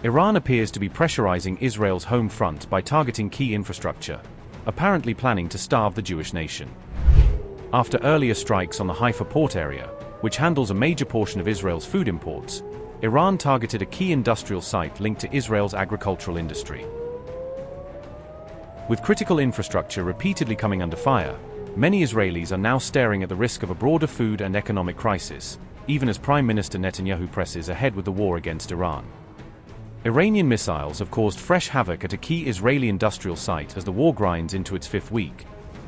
Iran appears to be pressurizing Israel's home front by targeting key infrastructure, apparently planning to starve the Jewish nation. After earlier strikes on the Haifa port area, which handles a major portion of Israel's food imports, Iran targeted a key industrial site linked to Israel's agricultural industry. With critical infrastructure repeatedly coming under fire, many Israelis are now staring at the risk of a broader food and economic crisis, even as Prime Minister Netanyahu presses ahead with the war against Iran. Iranian missiles have caused fresh havoc at a key Israeli industrial site as the war grinds into its fifth week,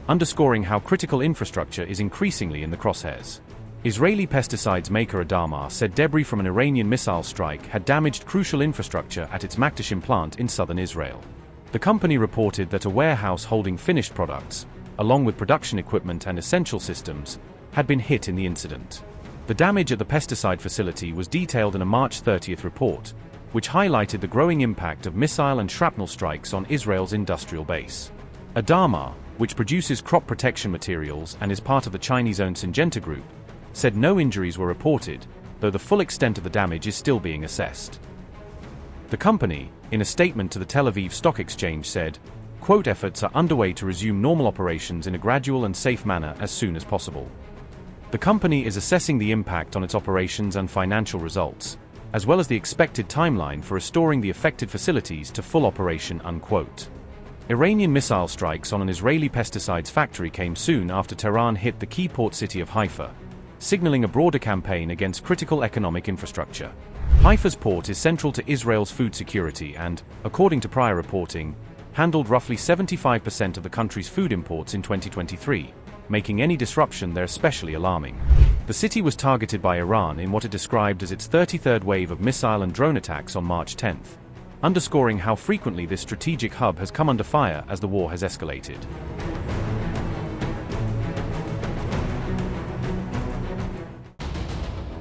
underscoring how critical infrastructure is increasingly in the crosshairs. Israeli pesticides maker Adama said debris from an Iranian missile strike had damaged crucial infrastructure at its Makdashim plant in southern Israel. The company reported that a warehouse holding finished products, along with production equipment and essential systems, had been hit in the incident. The damage at the pesticide facility was detailed in a March 30 report, which highlighted the growing impact of missile and shrapnel strikes on Israel's industrial base. Adama, which produces crop protection materials and is part of the Chinese-owned Syngenta group, said no injuries were reported, though the full extent of the damage is still being assessed. The company, in a statement to the Tel Aviv Stock Exchange, said, quote, "Efforts are underway to resume normal operations in a gradual and safe manner as soon as possible." The company is assessing the impact on its operations and financial results, as well as the expected timeline for restoring the affected facilities to full operation, unquote. Iranian missile strikes on an Israeli pesticides factory came soon after Tehran hit the key port city of Haifa, signaling a broader campaign against critical economic infrastructure. Haifa's port is central to Israel's food security and, according to prior reporting, handled roughly 75% of the country's food imports in 2023, making any disruption there especially alarming. The city was targeted by Iran in what it described as its 33rd wave of missile and drone attacks on March 10, underscoring how frequently this strategic hub has come under fire as the war has escalated.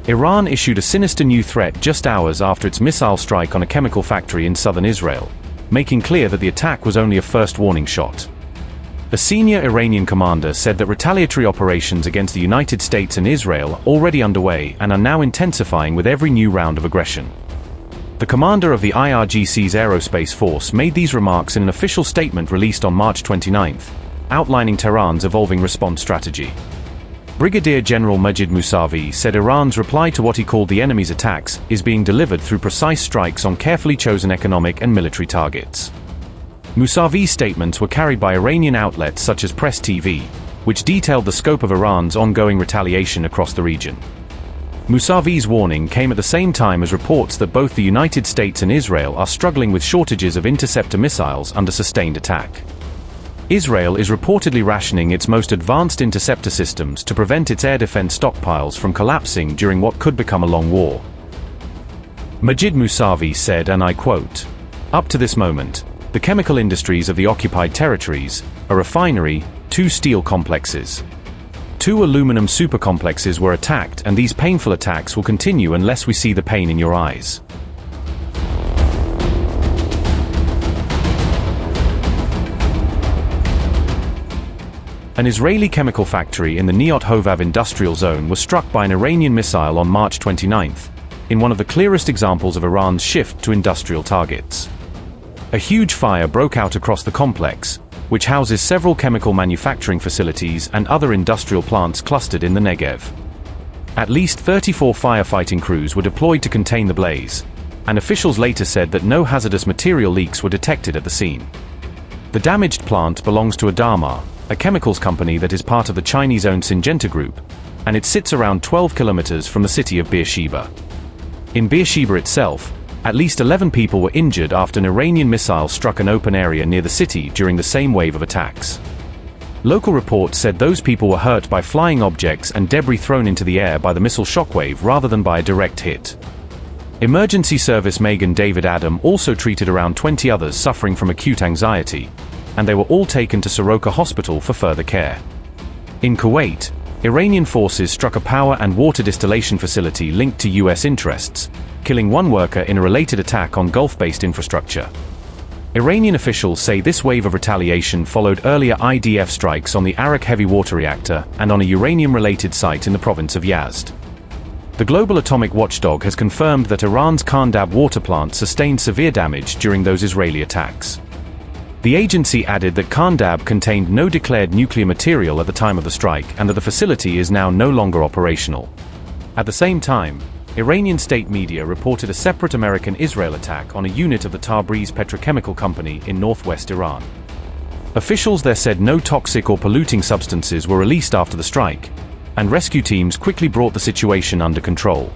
Iran issued a sinister new threat just hours after its missile strike on a chemical factory in southern Israel, making clear that the attack was only a first warning shot. A senior Iranian commander said that retaliatory operations against the United States and Israel are already underway and are now intensifying with every new round of aggression. The commander of the IRGC's aerospace force made these remarks in an official statement released on March 29, outlining Tehran's evolving response strategy. Brigadier General Majid Musavi said Iran's reply to what he called the enemy's attacks is being delivered through precise strikes on carefully chosen economic and military targets. Musavi's statements were carried by Iranian outlets such as Press TV, which detailed the scope of Iran's ongoing retaliation across the region. Musavi's warning came at the same time as reports that both the United States and Israel are struggling with shortages of interceptor missiles under sustained attack. Israel is reportedly rationing its most advanced interceptor systems to prevent its air defense stockpiles from collapsing during what could become a long war. Majid Musavi said, and I quote, "Up to this moment, the chemical industries of the occupied territories, a refinery, 2 steel complexes, 2 aluminum supercomplexes were attacked, and these painful attacks will continue unless we see the pain in your eyes." An Israeli chemical factory in the Neot Hovav industrial zone was struck by an Iranian missile on March 29, in one of the clearest examples of Iran's shift to industrial targets. A huge fire broke out across the complex, which houses several chemical manufacturing facilities and other industrial plants clustered in the Negev. At least 34 firefighting crews were deployed to contain the blaze, and officials later said that no hazardous material leaks were detected at the scene. The damaged plant belongs to Adama, a chemicals company that is part of the Chinese-owned Syngenta group, and it sits around 12 kilometers from the city of Beersheba. In Beersheba itself, at least 11 people were injured after an Iranian missile struck an open area near the city during the same wave of attacks. Local reports said those people were hurt by flying objects and debris thrown into the air by the missile shockwave rather than by a direct hit. Emergency service Megan David Adam also treated around 20 others suffering from acute anxiety, and they were all taken to Soroka Hospital for further care. In Kuwait, Iranian forces struck a power and water distillation facility linked to US interests, killing 1 worker in a related attack on Gulf-based infrastructure. Iranian officials say this wave of retaliation followed earlier IDF strikes on the Arak heavy water reactor and on a uranium-related site in the province of Yazd. The global atomic watchdog has confirmed that Iran's Kandab water plant sustained severe damage during those Israeli attacks. The agency added that Kandab contained no declared nuclear material at the time of the strike and that the facility is now no longer operational. At the same time, Iranian state media reported a separate American-Israel attack on a unit of the Tabriz petrochemical company in northwest Iran. Officials there said no toxic or polluting substances were released after the strike, and rescue teams quickly brought the situation under control.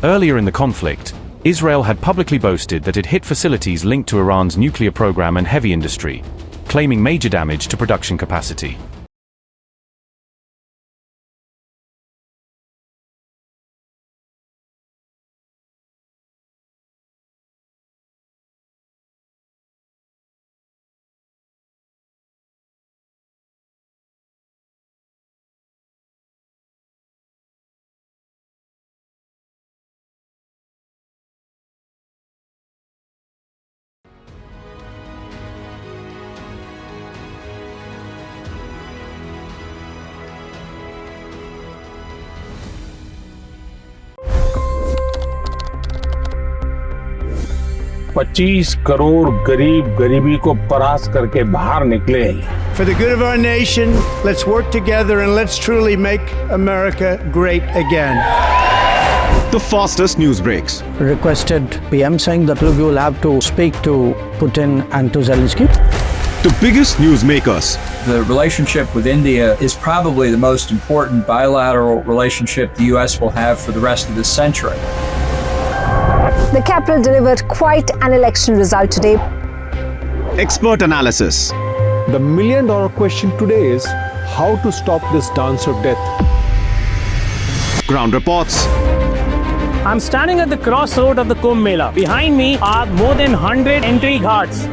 Earlier in the conflict, Israel had publicly boasted that it hit facilities linked to Iran's nuclear program and heavy industry, claiming major damage to production capacity. $25 crore गरीब गरीबी को परास्त करके बाहर निकले। For the good of our nation, let's work together and let's truly make America great again. The fastest news breaks. Requested PM saying that look, you will have to speak to Putin and to Zelensky. The biggest newsmakers. The relationship with India is probably the most important bilateral relationship the U.S. will have for the rest of this century. The capital delivered quite an election result today. Expert analysis. The million-dollar question today is how to stop this dance of death. Ground reports. I'm standing at the crossroad of the Kumbh Mela. Behind me are more than 100 entry ghats.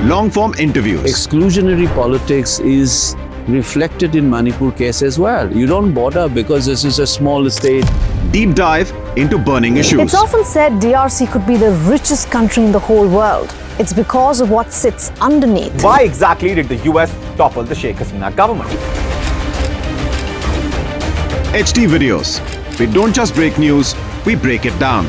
Long-form interviews. Exclusionary politics is reflected in Manipur case as well. You don't bother because this is a small state. Deep dive into burning issues. It's often said DRC could be the richest country in the whole world. It's because of what sits underneath. Why exactly did the US topple the Sheikh Hasina government? HT videos. We don't just break news, we break it down.